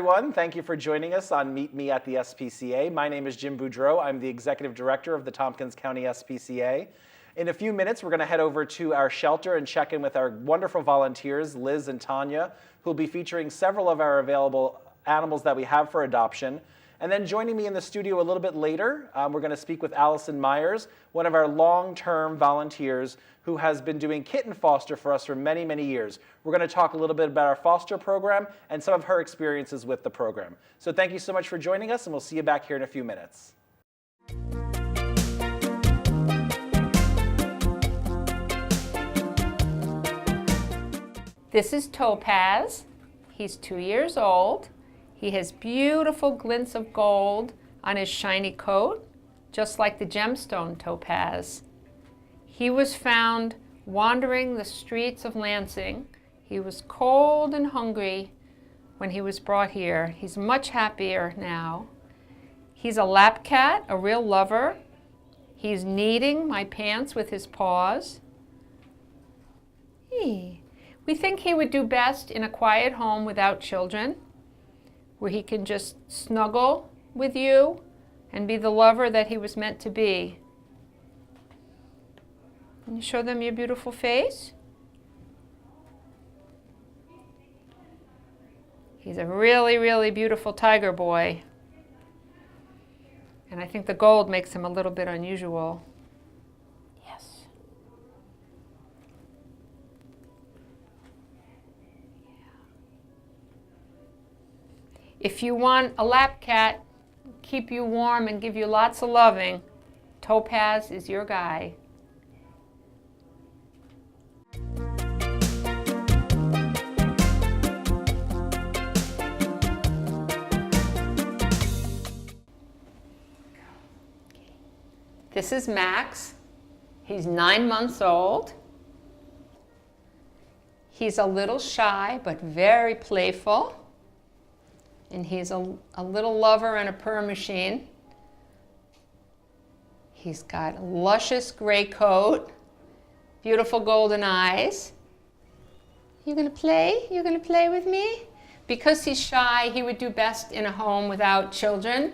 everyone. Thank you for joining us on Meet Me at the SPCA. My name is Jim Boudreau. I'm the Executive Director of the Tompkins County SPCA. In a few minutes, we're going to head over to our shelter and check in with our wonderful volunteers, Liz and Tanya, who will be featuring several of our available animals that we have for adoption. And then joining me in the studio a little bit later, we're going to speak with Allison Myers, one of our long-term volunteers who has been doing kitten foster for us for many, many years. We're going to talk a little bit about our foster program and some of her experiences with the program. So thank you so much for joining us, and we'll see you back here in a few minutes. This is Topaz. He's 2 years old. He has beautiful glints of gold on his shiny coat, just like the gemstone topaz. He was found wandering the streets of Lansing. He was cold and hungry when he was brought here. He's much happier now. He's a lap cat, a real lover. He's kneading my pants with his paws. We think he would do best in a quiet home without children, where he can just snuggle with you and be the lover that he was meant to be. Can you show them your beautiful face? He's a really, really beautiful tiger boy. And I think the gold makes him a little bit unusual. Yes. If you want a lap cat, keep you warm and give you lots of loving, Topaz is your guy. This is Max. He's 9 months old. He's a little shy, but very playful. And he's a little lover and a purr machine. He's got a luscious gray coat, beautiful golden eyes. You gonna play? You gonna play with me? Because he's shy, he would do best in a home without children.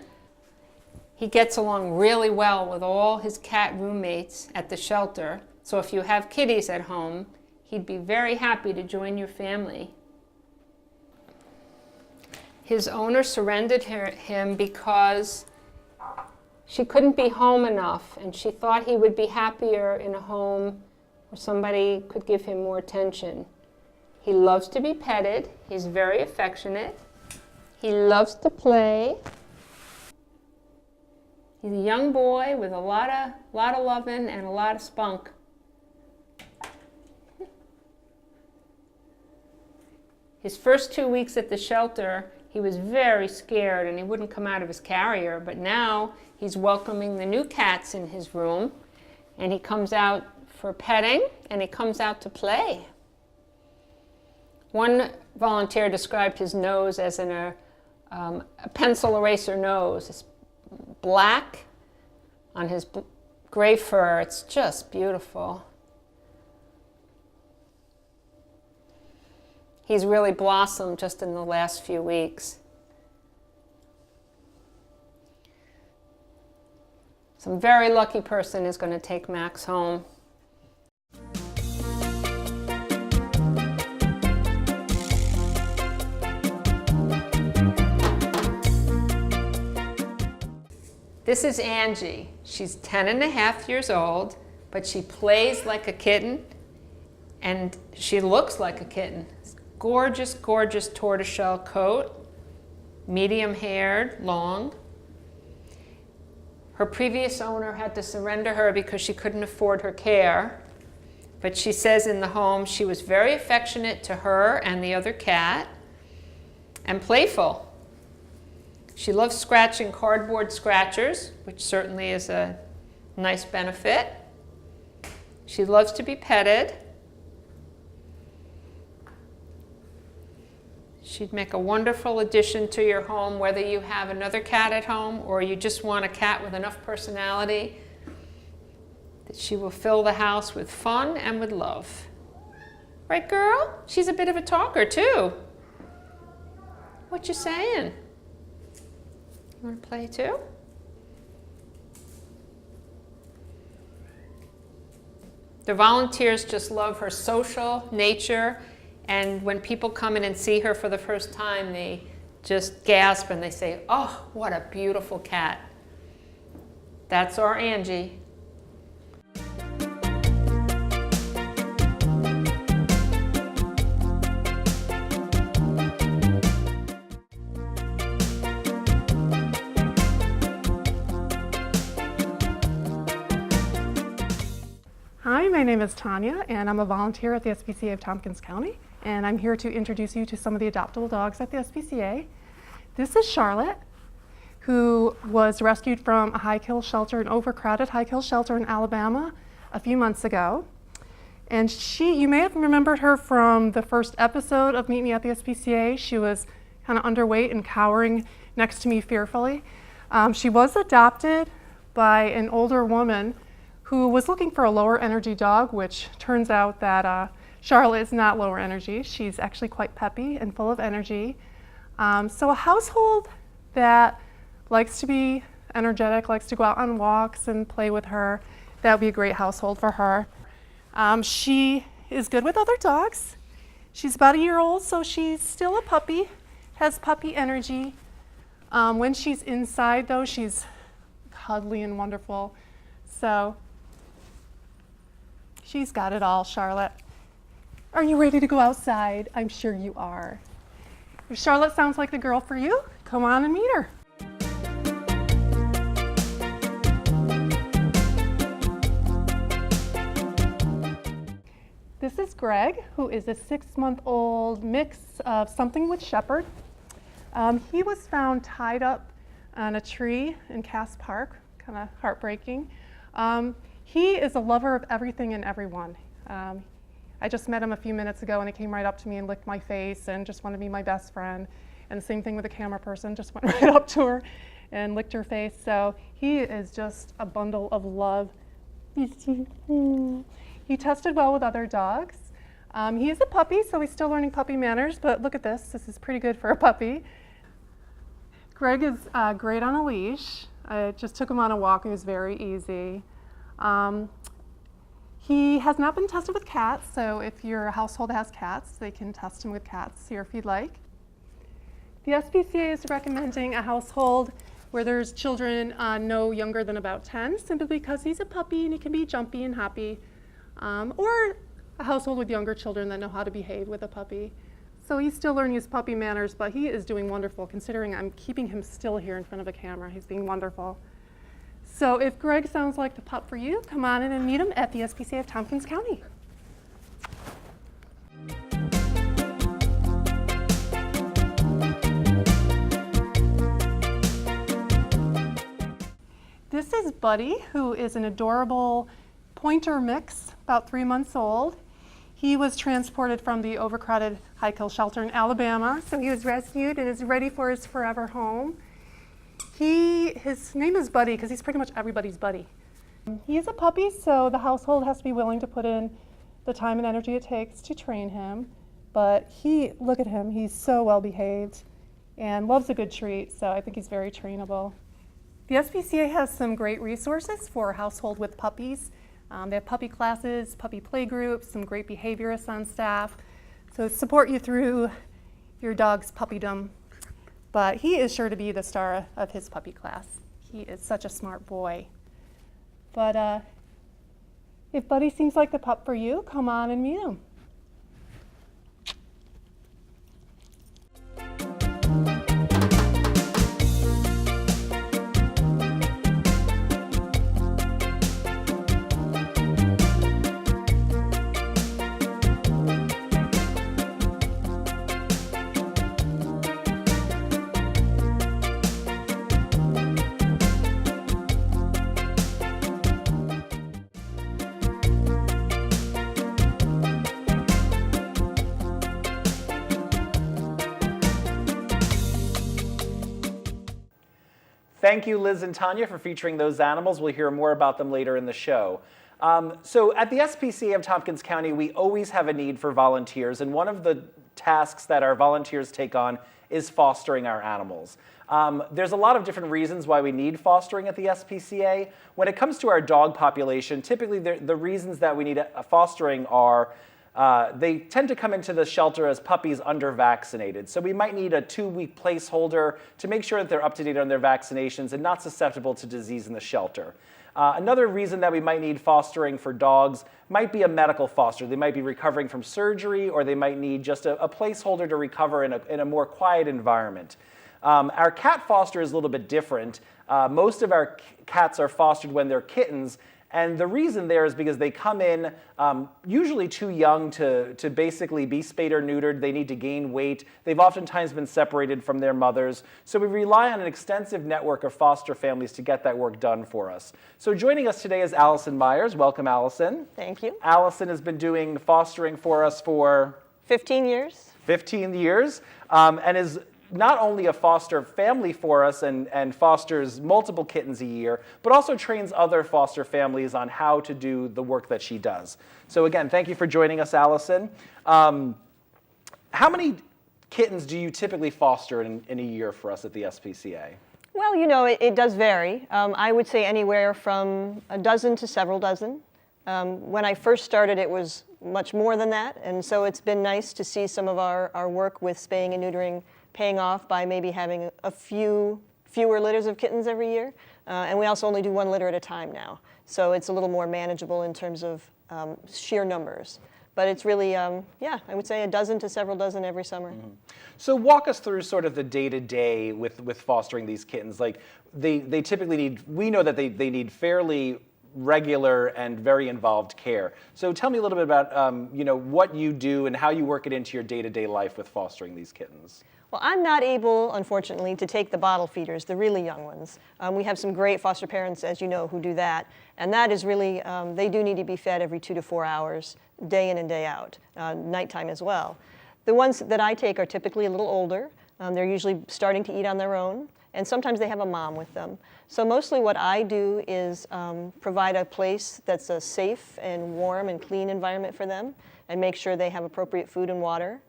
He gets along really well with all his cat roommates at the shelter. So if you have kitties at home, he'd be very happy to join your family. His owner surrendered him because she couldn't be home enough, and she thought he would be happier in a home where somebody could give him more attention. He loves to be petted. He's very affectionate. He loves to play. He's a young boy with a lot of loving and a lot of spunk. His first 2 weeks at the shelter, he was very scared and he wouldn't come out of his carrier, but now he's welcoming the new cats in his room, and he comes out for petting and he comes out to play. One volunteer described his nose as a pencil eraser nose. It's black on his gray fur. It's just beautiful. He's really blossomed just in the last few weeks. Some very lucky person is going to take Max home. This is Angie. She's 10.5 years old, but she plays like a kitten and she looks like a kitten. Gorgeous, gorgeous tortoiseshell coat, medium haired, long. Her previous owner had to surrender her because she couldn't afford her care. But she says in the home she was very affectionate to her and the other cat and playful. She loves scratching cardboard scratchers, which certainly is a nice benefit. She loves to be petted. She'd make a wonderful addition to your home, whether you have another cat at home or you just want a cat with enough personality that she will fill the house with fun and with love. Right, girl? She's a bit of a talker, too. What you saying? You want to play too? The volunteers just love her social nature, and when people come in and see her for the first time, they just gasp and they say, "Oh, what a beautiful cat." That's our Angie. Hi, my name is Tanya, and I'm a volunteer at the SPCA of Tompkins County, and I'm here to introduce you to some of the adoptable dogs at the SPCA. This is Charlotte, who was rescued from a high-kill shelter, an overcrowded high-kill shelter in Alabama a few months ago. And you may have remembered her from the first episode of Meet Me at the SPCA. She was kind of underweight and cowering next to me fearfully. She was adopted by an older woman who was looking for a lower energy dog, which turns out that Charlotte is not lower energy. She's actually quite peppy and full of energy. So a household that likes to be energetic, likes to go out on walks and play with her, that would be a great household for her. She is good with other dogs. She's about a year old, so she's still a puppy, has puppy energy. When she's inside, though, she's cuddly and wonderful. So she's got it all, Charlotte. Are you ready to go outside? I'm sure you are. If Charlotte sounds like the girl for you, come on and meet her. This is Greg, who is a 6-month-old mix of something with Shepherd. He was found tied up on a tree in Cass Park, kind of heartbreaking. He is a lover of everything and everyone. I just met him a few minutes ago and he came right up to me and licked my face and just wanted to be my best friend. And the same thing with the camera person, just went right up to her and licked her face. So he is just a bundle of love. He tested well with other dogs. He is a puppy, so he's still learning puppy manners, but look at this. This is pretty good for a puppy. Greg is great on a leash. I just took him on a walk. It was very easy. He has not been tested with cats, so if your household has cats, they can test him with cats here if you'd like. The SPCA is recommending a household where there's children no younger than about 10, simply because he's a puppy and he can be jumpy and happy, or a household with younger children that know how to behave with a puppy. So he's still learning his puppy manners, but he is doing wonderful, considering I'm keeping him still here in front of a camera. He's being wonderful. So if Greg sounds like the pup for you, come on in and meet him at the SPCA of Tompkins County. This is Buddy, who is an adorable pointer mix, about 3 months old. He was transported from the overcrowded high-kill shelter in Alabama, so he was rescued and is ready for his forever home. His name is Buddy because he's pretty much everybody's buddy. He is a puppy, so the household has to be willing to put in the time and energy it takes to train him. But look at him, he's so well behaved and loves a good treat, so I think he's very trainable. The SPCA has some great resources for a household with puppies. They have puppy classes, puppy play groups, some great behaviorists on staff. So support you through your dog's puppydom. But he is sure to be the star of his puppy class. He is such a smart boy. But if Buddy seems like the pup for you, come on and meet him. Thank you, Liz and Tanya, for featuring those animals. We'll hear more about them later in the show. So at the SPCA of Tompkins County, we always have a need for volunteers, and one of the tasks that our volunteers take on is fostering our animals. There's a lot of different reasons why we need fostering at the SPCA. When it comes to our dog population, typically the reasons that we need fostering are they tend to come into the shelter as puppies under-vaccinated. So we might need a 2-week placeholder to make sure that they're up to date on their vaccinations and not susceptible to disease in the shelter. Another reason that we might need fostering for dogs might be a medical foster. They might be recovering from surgery, or they might need just a placeholder to recover in a more quiet environment. Our cat foster is a little bit different. Most of our cats are fostered when they're kittens, and the reason there is because they come in usually too young to basically be spayed or neutered. They need to gain weight. They've oftentimes been separated from their mothers. So we rely on an extensive network of foster families to get that work done for us. So joining us today is Allison Myers. Welcome, Allison. Thank you. Allison has been doing fostering for us for 15 years. 15 years, and is not only a foster family for us and fosters multiple kittens a year, but also trains other foster families on how to do the work that she does. So again, thank you for joining us, Allison. How many kittens do you typically foster in a year for us at the SPCA? Well, you know, it does vary. I would say anywhere from a dozen to several dozen. When I first started, it was much more than that, and so it's been nice to see some of our work with spaying and neutering paying off by maybe having fewer litters of kittens every year. And we also only do 1 litter at a time now. So it's a little more manageable in terms of sheer numbers. But it's really, yeah, I would say a dozen to several dozen every summer. Mm-hmm. So walk us through sort of the day-to-day with fostering these kittens. Like they typically need, we know that they need fairly regular and very involved care. So tell me a little bit about what you do and how you work it into your day-to-day life with fostering these kittens. Well, I'm not able, unfortunately, to take the bottle feeders, the really young ones. We have some great foster parents, as you know, who do that. And that is really, they do need to be fed every 2 to 4 hours, day in and day out, nighttime as well. The ones that I take are typically a little older. They're usually starting to eat on their own. And sometimes they have a mom with them. So mostly what I do is provide a place that's a safe and warm and clean environment for them and make sure they have appropriate food and water.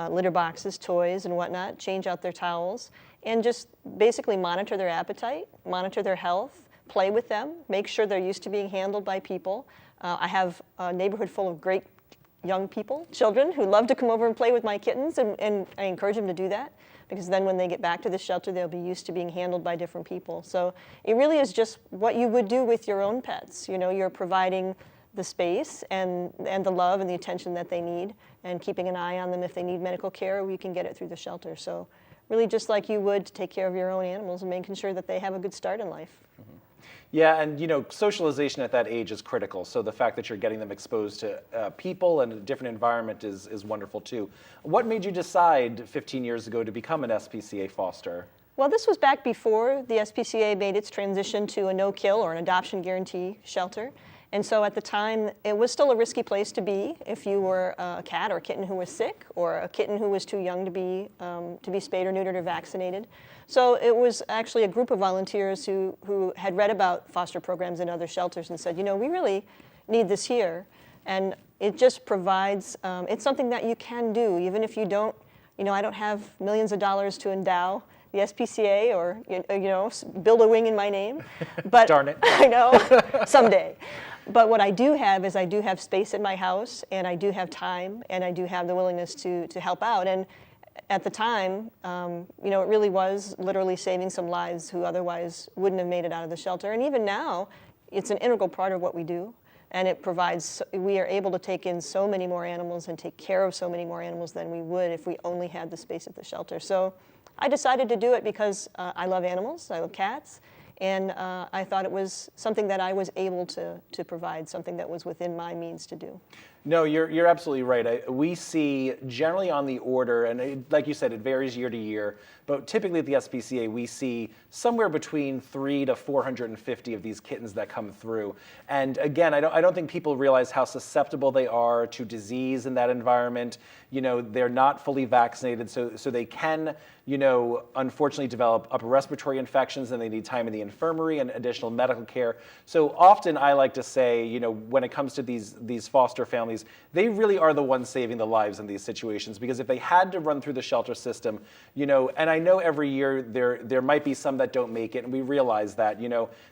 Litter boxes, toys, and whatnot, change out their towels, and just basically monitor their appetite, monitor their health, play with them, make sure they're used to being handled by people. I have a neighborhood full of great young people, children, who love to come over and play with my kittens, and I encourage them to do that, because then when they get back to the shelter, they'll be used to being handled by different people. So it really is just what you would do with your own pets. You know, you're providing the space and the love and the attention that they need, and keeping an eye on them if they need medical care, we can get it through the shelter. So really just like you would to take care of your own animals and making sure that they have a good start in life. Mm-hmm. Yeah, and socialization at that age is critical. So the fact that you're getting them exposed to people and a different environment is wonderful too. What made you decide 15 years ago to become an SPCA foster? Well, this was back before the SPCA made its transition to a no-kill or an adoption guarantee shelter. And so at the time, it was still a risky place to be if you were a cat or a kitten who was sick, or a kitten who was too young to be spayed or neutered or vaccinated. So it was actually a group of volunteers who had read about foster programs in other shelters and said, we really need this here. And it just provides, it's something that you can do, even if you don't, I don't have millions of dollars to endow the SPCA or, build a wing in my name. But darn it. I know, someday. But what I do have is I do have space in my house, and I do have time, and I do have the willingness to help out. And at the time, it really was literally saving some lives who otherwise wouldn't have made it out of the shelter. And even now, it's an integral part of what we do. And it provides, we are able to take in so many more animals and take care of so many more animals than we would if we only had the space at the shelter. So I decided to do it because I love animals, I love cats, and I thought it was something that I was able to provide, something that was within my means to do. No, you're absolutely right. We see generally on the order, and like you said, it varies year to year, but typically at the SPCA, we see somewhere between 300 to 450 of these kittens that come through. And again, I don't think people realize how susceptible they are to disease in that environment. They're not fully vaccinated, so they can, unfortunately develop upper respiratory infections, and they need time in the infirmary and additional medical care. So often I like to say, when it comes to these foster families, families, they really are the ones saving the lives in these situations, because if they had to run through the shelter system, and I know every year there might be some that don't make it, and we realize that,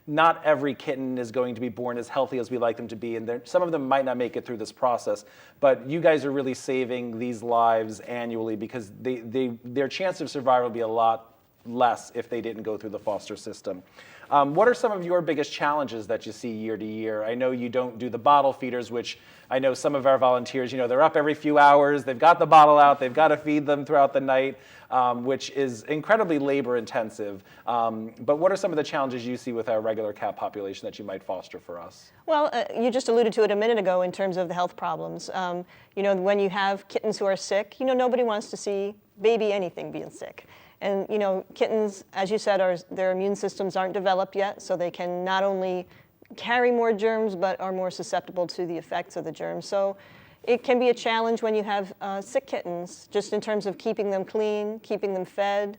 not every kitten is going to be born as healthy as we like them to be, and some of them might not make it through this process, but you guys are really saving these lives annually, because their chance of survival will be a lot less if they didn't go through the foster system. What are some of your biggest challenges that you see year to year? I know you don't do the bottle feeders, which I know some of our volunteers, they're up every few hours, they've got the bottle out, they've got to feed them throughout the night, which is incredibly labor intensive. But what are some of the challenges you see with our regular cat population that you might foster for us? Well, you just alluded to it a minute ago in terms of the health problems. When you have kittens who are sick, nobody wants to see baby anything being sick. And kittens, as you said, their immune systems aren't developed yet, so they can not only carry more germs, but are more susceptible to the effects of the germs. So it can be a challenge when you have sick kittens, just in terms of keeping them clean, keeping them fed,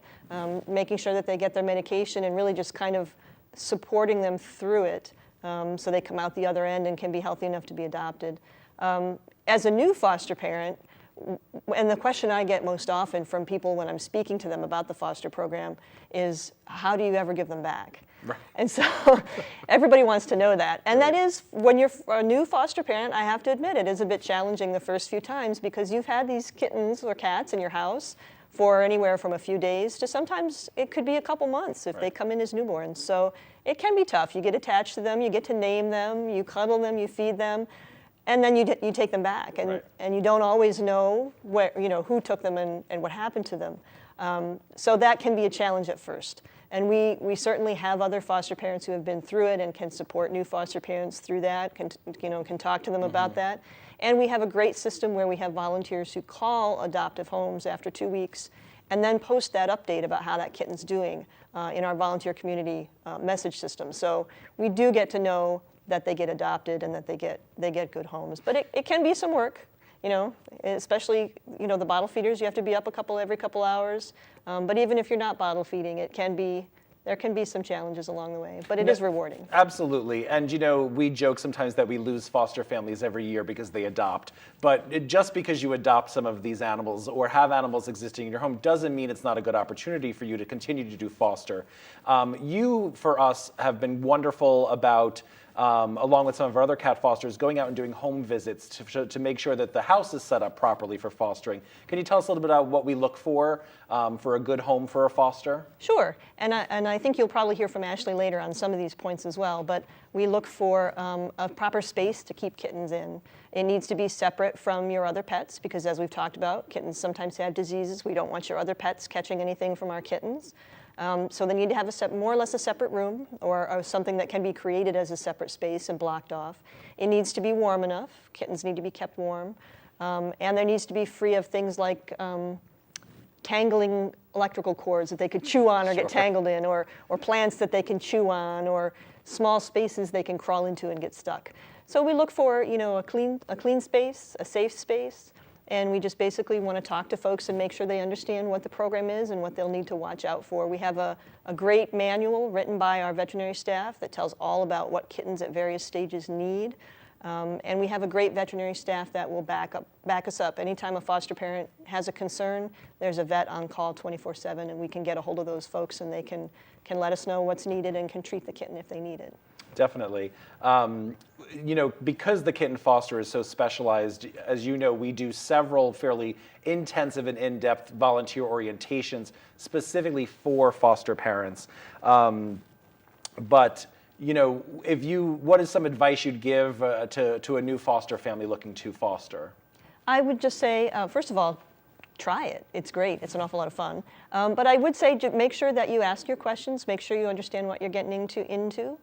making sure that they get their medication, and really just kind of supporting them through it so they come out the other end and can be healthy enough to be adopted. As a new foster parent, and the question I get most often from people when I'm speaking to them about the foster program is, how do you ever give them back? Right. And so everybody wants to know that. And that is, when you're a new foster parent, I have to admit, it is a bit challenging the first few times, because you've had these kittens or cats in your house for anywhere from a few days to sometimes it could be a couple months if they come in as newborns. So it can be tough. You get attached to them, you get to name them, you cuddle them, you feed them. And then you take them back, and you don't always know who took them and what happened to them. So that can be a challenge at first. And we certainly have other foster parents who have been through it and can support new foster parents through that, can talk to them about that. And we have a great system where we have volunteers who call adoptive homes after 2 weeks and then post that update about how that kitten's doing in our volunteer community message system. So we do get to know that they get adopted and that they get good homes. But it can be some work, especially, the bottle feeders, you have to be up every couple hours. But even if you're not bottle feeding, there can be some challenges along the way, but it is rewarding. Absolutely. And we joke sometimes that we lose foster families every year because they adopt. But just because you adopt some of these animals or have animals existing in your home doesn't mean it's not a good opportunity for you to continue to do foster. You, for us, have been wonderful about, along with some of our other cat fosters, going out and doing home visits to make sure that the house is set up properly for fostering. Can you tell us a little bit about what we look for a good home for a foster? Sure, and I think you'll probably hear from Ashley later on some of these points as well, but we look for a proper space to keep kittens in. It needs to be separate from your other pets, because as we've talked about, kittens sometimes have diseases. We don't want your other pets catching anything from our kittens. So they need to have more or less a separate room, or something that can be created as a separate space and blocked off. It needs to be warm enough. Kittens need to be kept warm. And there needs to be free of things like tangling electrical cords that they could chew on or get tangled in, or plants that they can chew on, or small spaces they can crawl into and get stuck. So we look for a clean space, a safe space. And we just basically want to talk to folks and make sure they understand what the program is and what they'll need to watch out for. We have a great manual written by our veterinary staff that tells all about what kittens at various stages need. And we have a great veterinary staff that will back us up. Anytime a foster parent has a concern, there's a vet on call 24/7, and we can get a hold of those folks, and they can let us know what's needed and can treat the kitten if they need it. Definitely. Because the kitten foster is so specialized, as you know, we do several fairly intensive and in-depth volunteer orientations specifically for foster parents. But what is some advice you'd give to a new foster family looking to foster? I would just say, first of all, try it. It's great. It's an awful lot of fun. But I would say make sure that you ask your questions. Make sure you understand what you're getting into.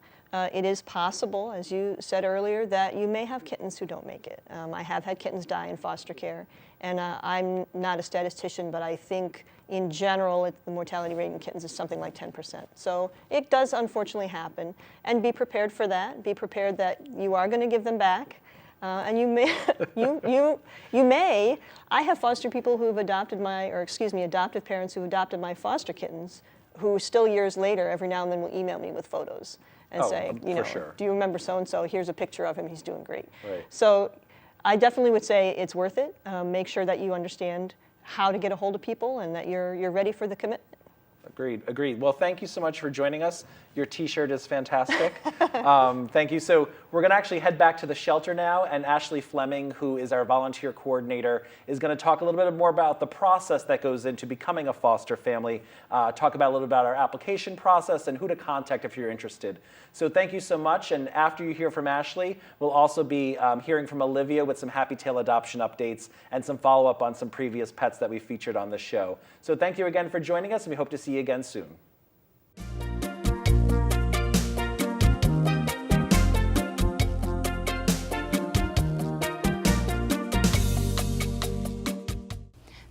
It is possible, as you said earlier, that you may have kittens who don't make it. I have had kittens die in foster care, and I'm not a statistician, but I think in general the mortality rate in kittens is something like 10%. So it does unfortunately happen, and be prepared for that. Be prepared that you are going to give them back, and you may, you may. I have foster people who have adopted adoptive parents who adopted my foster kittens, who still years later, every now and then, will email me with photos and say, for sure. Do you remember so-and-so? Here's a picture of him. He's doing great. Right. So I definitely would say it's worth it. Make sure that you understand how to get a hold of people and that you're ready for the commitment. Agreed, agreed. Well, thank you so much for joining us. Your t-shirt is fantastic. Thank you. So we're gonna actually head back to the shelter now, and Ashley Fleming, who is our volunteer coordinator, is gonna talk a little bit more about the process that goes into becoming a foster family, talk about a little about our application process and who to contact if you're interested. So thank you so much, and after you hear from Ashley, we'll also be hearing from Olivia with some Happy Tail adoption updates and some follow-up on some previous pets that we featured on the show. So thank you again for joining us, and we hope to see you again soon.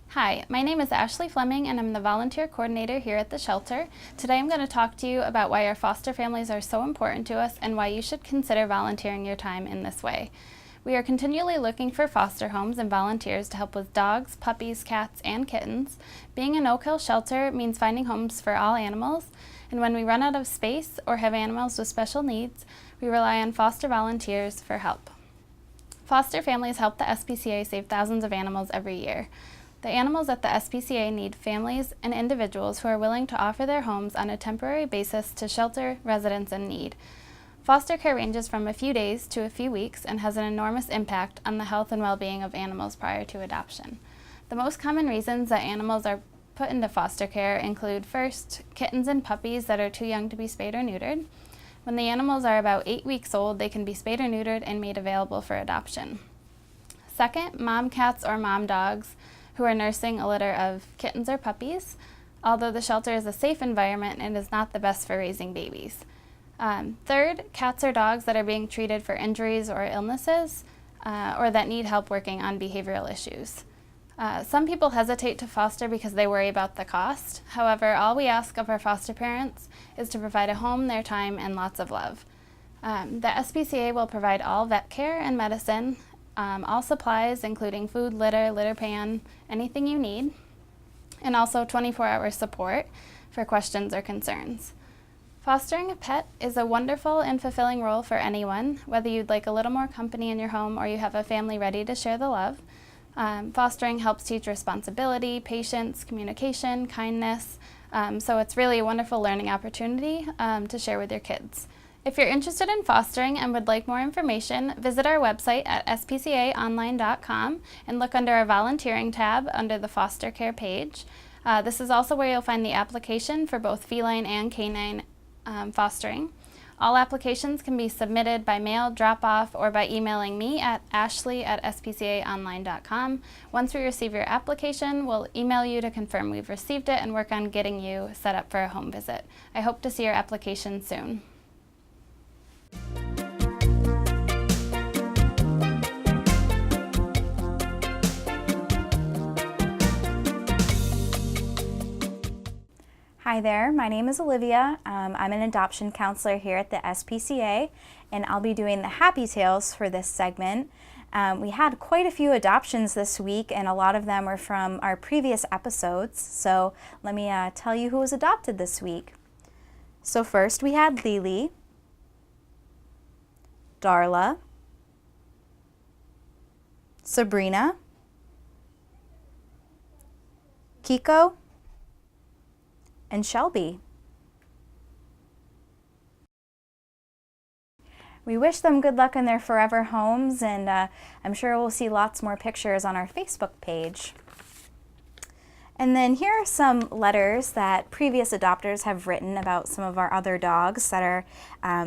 Hi, my name is Ashley Fleming and I'm the volunteer coordinator here at the shelter. Today I'm going to talk to you about why our foster families are so important to us and why you should consider volunteering your time in this way. We are continually looking for foster homes and volunteers to help with dogs, puppies, cats, and kittens. Being a no-kill shelter means finding homes for all animals, and when we run out of space or have animals with special needs, we rely on foster volunteers for help. Foster families help the SPCA save thousands of animals every year. The animals at the SPCA need families and individuals who are willing to offer their homes on a temporary basis to shelter residents in need. Foster care ranges from a few days to a few weeks and has an enormous impact on the health and well-being of animals prior to adoption. The most common reasons that animals are put into foster care include, first, kittens and puppies that are too young to be spayed or neutered. When the animals are about 8 weeks old, they can be spayed or neutered and made available for adoption. Second, mom cats or mom dogs who are nursing a litter of kittens or puppies. Although the shelter is a safe environment, it is not the best for raising babies. Third, cats or dogs that are being treated for injuries or illnesses or that need help working on behavioral issues. Some people hesitate to foster because they worry about the cost. However, all we ask of our foster parents is to provide a home, their time, and lots of love. The SPCA will provide all vet care and medicine, all supplies including food, litter pan, anything you need, and also 24-hour support for questions or concerns. Fostering a pet is a wonderful and fulfilling role for anyone, whether you'd like a little more company in your home or you have a family ready to share the love. Fostering helps teach responsibility, patience, communication, kindness, so it's really a wonderful learning opportunity to share with your kids. If you're interested in fostering and would like more information, visit our website at spcaonline.com and look under our volunteering tab under the foster care page. This is also where you'll find the application for both feline and canine fostering. All applications can be submitted by mail, drop-off, or by emailing me at ashley@spcaonline.com. Once we receive your application, we'll email you to confirm we've received it and work on getting you set up for a home visit. I hope to see your application soon. Hi there, my name is Olivia. I'm an adoption counselor here at the SPCA, and I'll be doing the Happy Tales for this segment. We had quite a few adoptions this week, and a lot of them were from our previous episodes, so let me tell you who was adopted this week. So first we had Lily, Darla, Sabrina, Kiko, and Shelby. We wish them good luck in their forever homes, and I'm sure we'll see lots more pictures on our Facebook page. And then here are some letters that previous adopters have written about some of our other dogs that are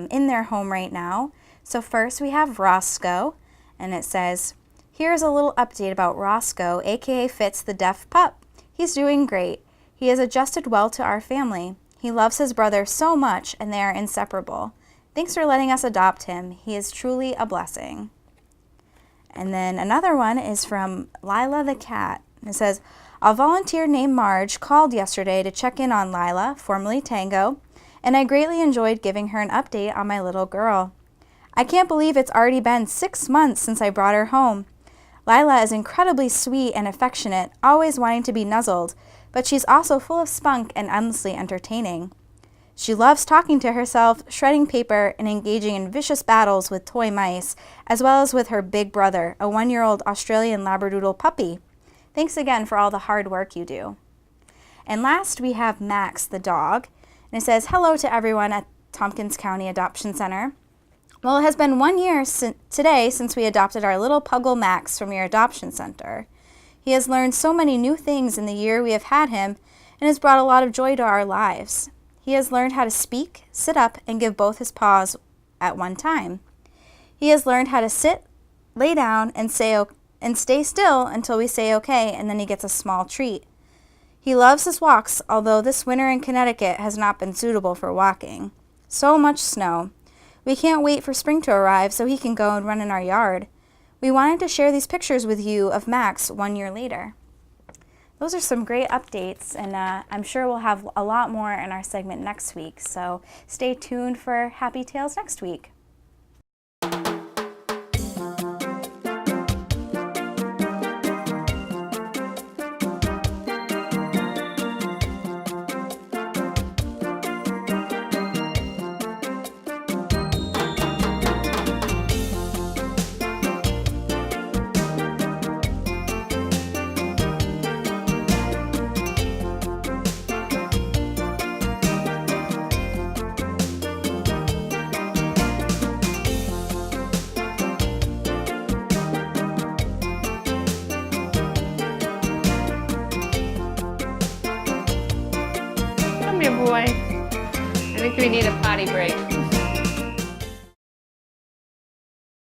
in their home right now. So first we have Roscoe, and it says, "Here's a little update about Roscoe, aka Fitz the deaf pup. He's doing great. He has adjusted well to our family. He loves his brother so much, and they are inseparable. Thanks for letting us adopt him. He is truly a blessing." And then another one is from Lila the cat. It says, "A volunteer named Marge called yesterday to check in on Lila, formerly Tango, and I greatly enjoyed giving her an update on my little girl. I can't believe it's already been 6 months since I brought her home. Lila is incredibly sweet and affectionate, always wanting to be nuzzled, but she's also full of spunk and endlessly entertaining. She loves talking to herself, shredding paper, and engaging in vicious battles with toy mice, as well as with her big brother, a 1-year-old Australian Labradoodle puppy. Thanks again for all the hard work you do. And last, we have Max, the dog. And it says, hello to everyone at Tompkins County Adoption Center. Well, it has been 1 year today since we adopted our little puggle Max from your adoption center. He has learned so many new things in the year we have had him and has brought a lot of joy to our lives. He has learned how to speak, sit up, and give both his paws at one time. He has learned how to sit, lay down, and stay still until we say okay, and then he gets a small treat. He loves his walks, although this winter in Connecticut has not been suitable for walking. So much snow. We can't wait for spring to arrive so he can go and run in our yard. We wanted to share these pictures with you of Max 1 year later. Those are some great updates, and I'm sure we'll have a lot more in our segment next week, so stay tuned for Happy Tales next week. Come here, boy. I think we need a potty break.